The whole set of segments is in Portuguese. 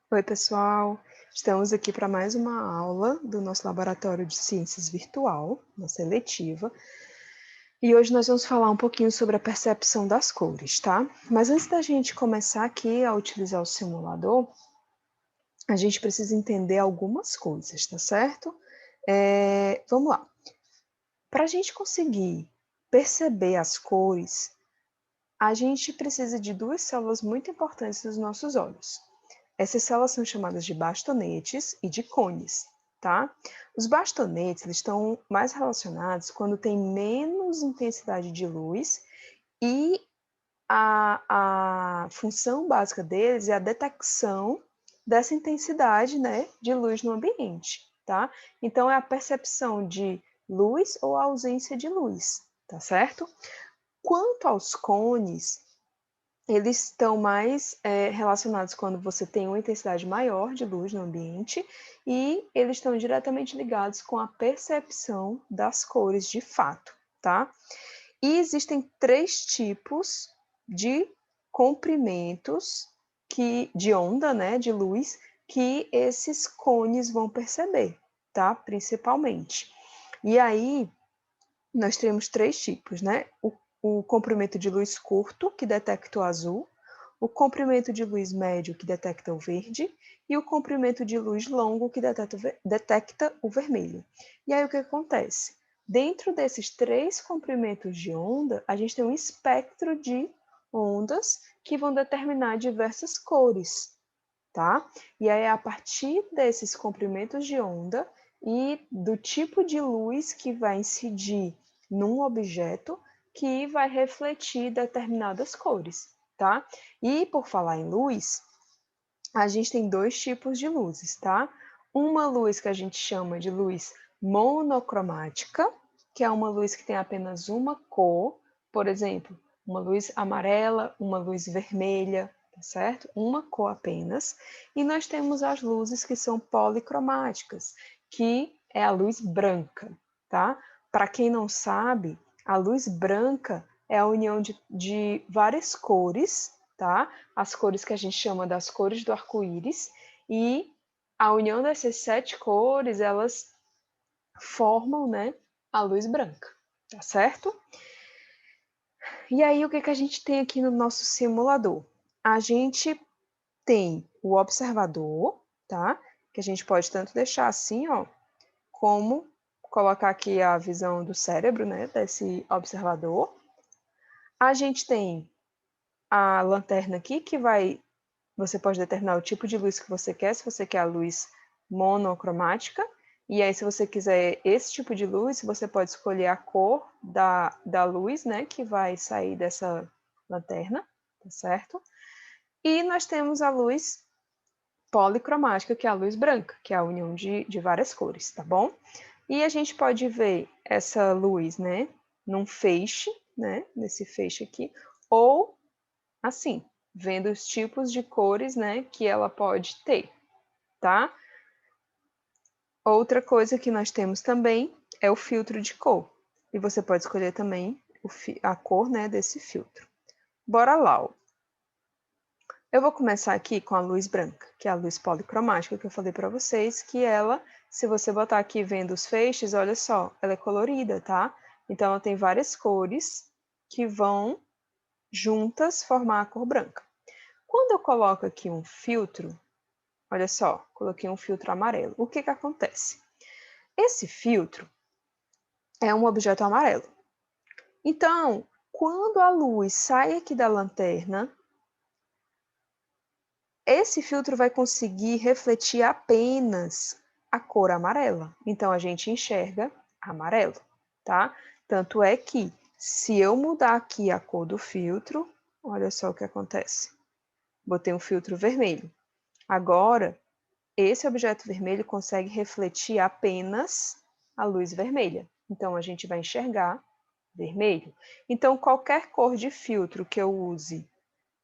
Oi, pessoal! Estamos aqui para mais uma aula do nosso Laboratório de Ciências Virtual, nossa eletiva. E hoje nós vamos falar um pouquinho sobre a percepção das cores, tá? Mas antes da gente começar aqui a utilizar o simulador, a gente precisa entender algumas coisas, tá certo? Vamos lá. Para a gente conseguir perceber as cores, a gente precisa de duas células muito importantes dos nossos olhos. Essas células são chamadas de bastonetes e de cones, tá? Os bastonetes eles estão mais relacionados quando tem menos intensidade de luz e a função básica deles é a detecção dessa intensidade, né, de luz no ambiente, tá? Então, é a percepção de luz ou ausência de luz, tá certo? Quanto aos cones, eles estão mais relacionados quando você tem uma intensidade maior de luz no ambiente e eles estão diretamente ligados com a percepção das cores de fato, tá? E existem três tipos de comprimentos de onda, né, de luz, que esses cones vão perceber, tá? Principalmente. E aí, nós temos três tipos, né? O comprimento de luz curto, que detecta o azul, o comprimento de luz médio, que detecta o verde, e o comprimento de luz longo, que detecta o vermelho. E aí o que acontece? Dentro desses três comprimentos de onda, a gente tem um espectro de ondas que vão determinar diversas cores, tá? E aí, a partir desses comprimentos de onda e do tipo de luz que vai incidir num objeto, que vai refletir determinadas cores, tá? E por falar em luz, a gente tem dois tipos de luzes, tá? Uma luz que a gente chama de luz monocromática, que é uma luz que tem apenas uma cor, por exemplo, uma luz amarela, uma luz vermelha, tá certo? Uma cor apenas. E nós temos as luzes que são policromáticas, que é a luz branca, tá? Para quem não sabe, a luz branca é a união de várias cores, tá? As cores que a gente chama das cores do arco-íris, e a união dessas 7 cores, elas formam, né, a luz branca, tá certo? E aí, o que que a gente tem aqui no nosso simulador? A gente tem o observador, tá? Que a gente pode tanto deixar assim, ó, como colocar aqui a visão do cérebro, né, desse observador. A gente tem a lanterna aqui, que você pode determinar o tipo de luz que você quer, se você quer a luz monocromática, e aí se você quiser esse tipo de luz, você pode escolher a cor da luz, né, que vai sair dessa lanterna, tá certo? E nós temos a luz policromática, que é a luz branca, que é a união de várias cores, tá bom? E a gente pode ver essa luz, né, num feixe, né, nesse feixe aqui, ou assim, vendo os tipos de cores, né, que ela pode ter, tá? Outra coisa que nós temos também é o filtro de cor. E você pode escolher também a cor, né, desse filtro. Bora lá, ó. Eu vou começar aqui com a luz branca, que é a luz policromática que eu falei para vocês, que ela, se você botar aqui vendo os feixes, olha só, ela é colorida, tá? Então ela tem várias cores que vão juntas formar a cor branca. Quando eu coloco aqui um filtro, olha só, coloquei um filtro amarelo. O que que acontece? Esse filtro é um objeto amarelo. Então, quando a luz sai aqui da lanterna, esse filtro vai conseguir refletir apenas a cor amarela. Então, a gente enxerga amarelo, tá? Tanto é que, se eu mudar aqui a cor do filtro, olha só o que acontece. Botei um filtro vermelho. Agora, esse objeto vermelho consegue refletir apenas a luz vermelha. Então, a gente vai enxergar vermelho. Então, qualquer cor de filtro que eu use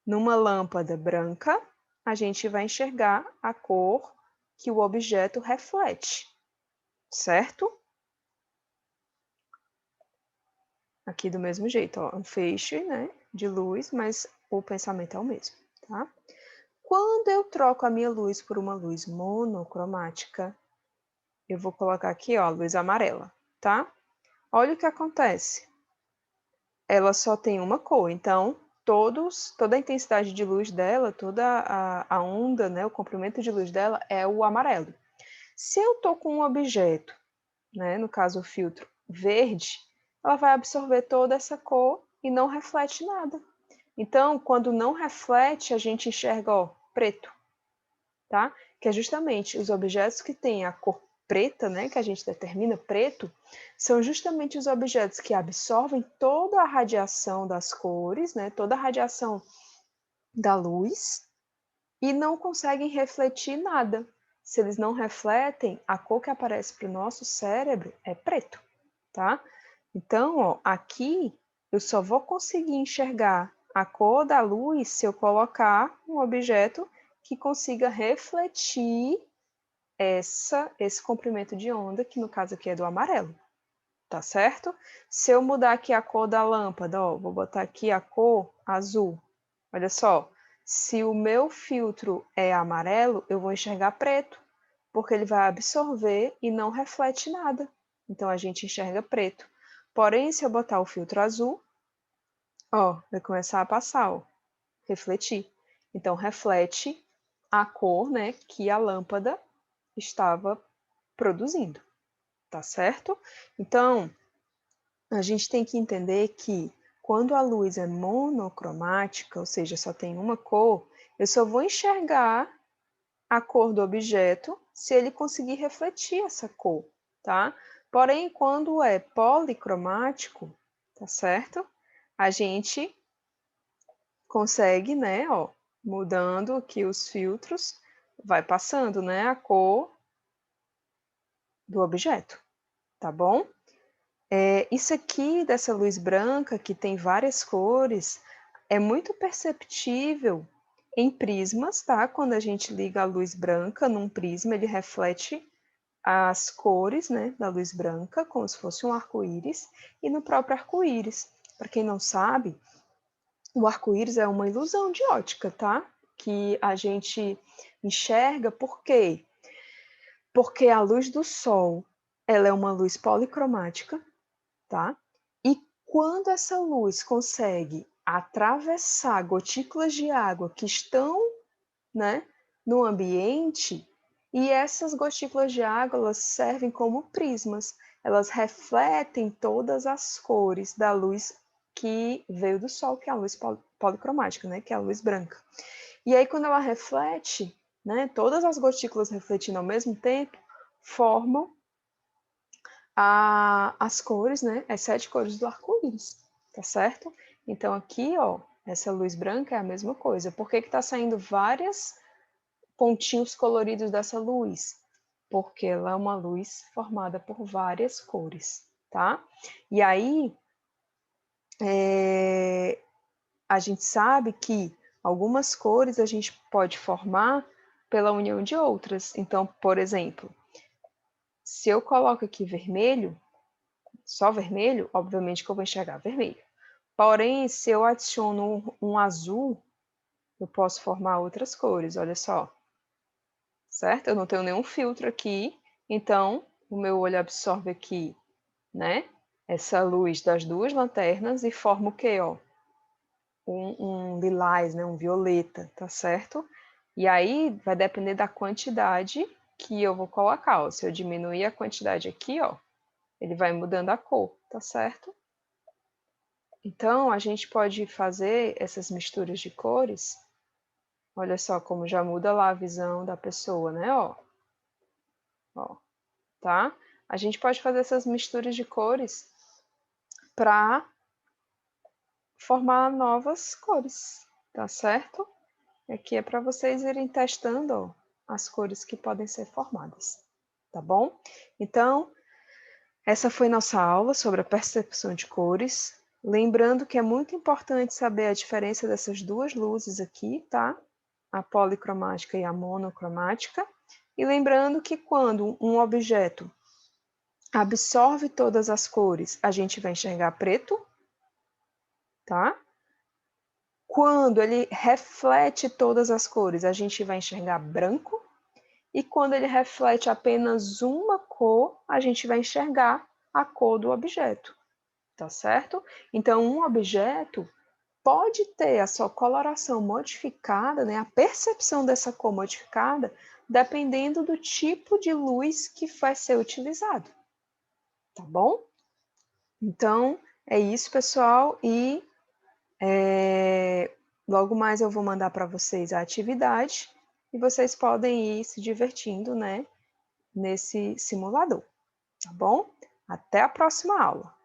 numa lâmpada branca, a gente vai enxergar a cor que o objeto reflete, certo? Aqui do mesmo jeito, ó, um feixe, né, de luz, mas o pensamento é o mesmo, tá? Quando eu troco a minha luz por uma luz monocromática, eu vou colocar aqui, ó, a luz amarela, tá? Olha o que acontece. Ela só tem uma cor, então toda a intensidade de luz dela, toda a onda, né, o comprimento de luz dela é o amarelo. Se eu estou com um objeto, né, no caso o filtro verde, ela vai absorver toda essa cor e não reflete nada. Então, quando não reflete, a gente enxerga, ó, preto, tá? Que é justamente os objetos que têm a cor preta, né, que a gente determina preto, são justamente os objetos que absorvem toda a radiação das cores, né, toda a radiação da luz e não conseguem refletir nada. Se eles não refletem, a cor que aparece para o nosso cérebro é preto, tá? Então, ó, aqui eu só vou conseguir enxergar a cor da luz se eu colocar um objeto que consiga refletir esse comprimento de onda, que no caso aqui é do amarelo, tá certo? Se eu mudar aqui a cor da lâmpada, ó, vou botar aqui a cor azul. Olha só, se o meu filtro é amarelo, eu vou enxergar preto, porque ele vai absorver e não reflete nada. Então a gente enxerga preto. Porém, se eu botar o filtro azul, ó, vai começar a passar, ó, refletir. Então reflete a cor, né, que a lâmpada estava produzindo, tá certo? Então, a gente tem que entender que quando a luz é monocromática, ou seja, só tem uma cor, eu só vou enxergar a cor do objeto se ele conseguir refletir essa cor, tá? Porém, quando é policromático, tá certo? A gente consegue, né, ó, mudando aqui os filtros, vai passando, né, a cor do objeto, tá bom? Isso aqui dessa luz branca, que tem várias cores, é muito perceptível em prismas, tá? Quando a gente liga a luz branca num prisma, ele reflete as cores, né, da luz branca, como se fosse um arco-íris, e no próprio arco-íris. Para quem não sabe, o arco-íris é uma ilusão de ótica, tá? Que a gente enxerga por quê? Porque a luz do sol, ela é uma luz policromática, tá? E quando essa luz consegue atravessar gotículas de água que estão, né, no ambiente, e essas gotículas de água elas servem como prismas, elas refletem todas as cores da luz que veio do sol, que é a luz policromática, né, que é a luz branca. E aí quando ela reflete, né, todas as gotículas refletindo ao mesmo tempo, formam as cores, né, as 7 cores do arco-íris, tá certo? Então aqui, ó, essa luz branca é a mesma coisa. Por que que tá saindo vários pontinhos coloridos dessa luz? Porque ela é uma luz formada por várias cores, tá? E aí, a gente sabe que algumas cores a gente pode formar pela união de outras. Então, por exemplo, se eu coloco aqui vermelho, só vermelho, obviamente que eu vou enxergar vermelho. Porém, se eu adiciono um azul, eu posso formar outras cores, olha só. Certo? Eu não tenho nenhum filtro aqui, então o meu olho absorve aqui, né, essa luz das duas lanternas e forma o quê, ó? Um lilás, né, um violeta, tá certo? E aí vai depender da quantidade que eu vou colocar, ó. Se eu diminuir a quantidade aqui, ó, ele vai mudando a cor, tá certo? Então, a gente pode fazer essas misturas de cores. Olha só como já muda lá a visão da pessoa, né? Ó, ó, tá? A gente pode fazer essas misturas de cores para formar novas cores, tá certo? Aqui é para vocês irem testando, ó, as cores que podem ser formadas, tá bom? Então, essa foi nossa aula sobre a percepção de cores. Lembrando que é muito importante saber a diferença dessas duas luzes aqui, tá? A policromática e a monocromática. E lembrando que quando um objeto absorve todas as cores, a gente vai enxergar preto, tá? quando ele reflete todas as cores, a gente vai enxergar branco, e quando ele reflete apenas uma cor, a gente vai enxergar a cor do objeto, tá certo? Então, um objeto pode ter a sua coloração modificada, né, a percepção dessa cor modificada, dependendo do tipo de luz que vai ser utilizado, tá bom? Então, é isso, pessoal, e logo mais eu vou mandar para vocês a atividade e vocês podem ir se divertindo, né, nesse simulador, tá bom? Até a próxima aula!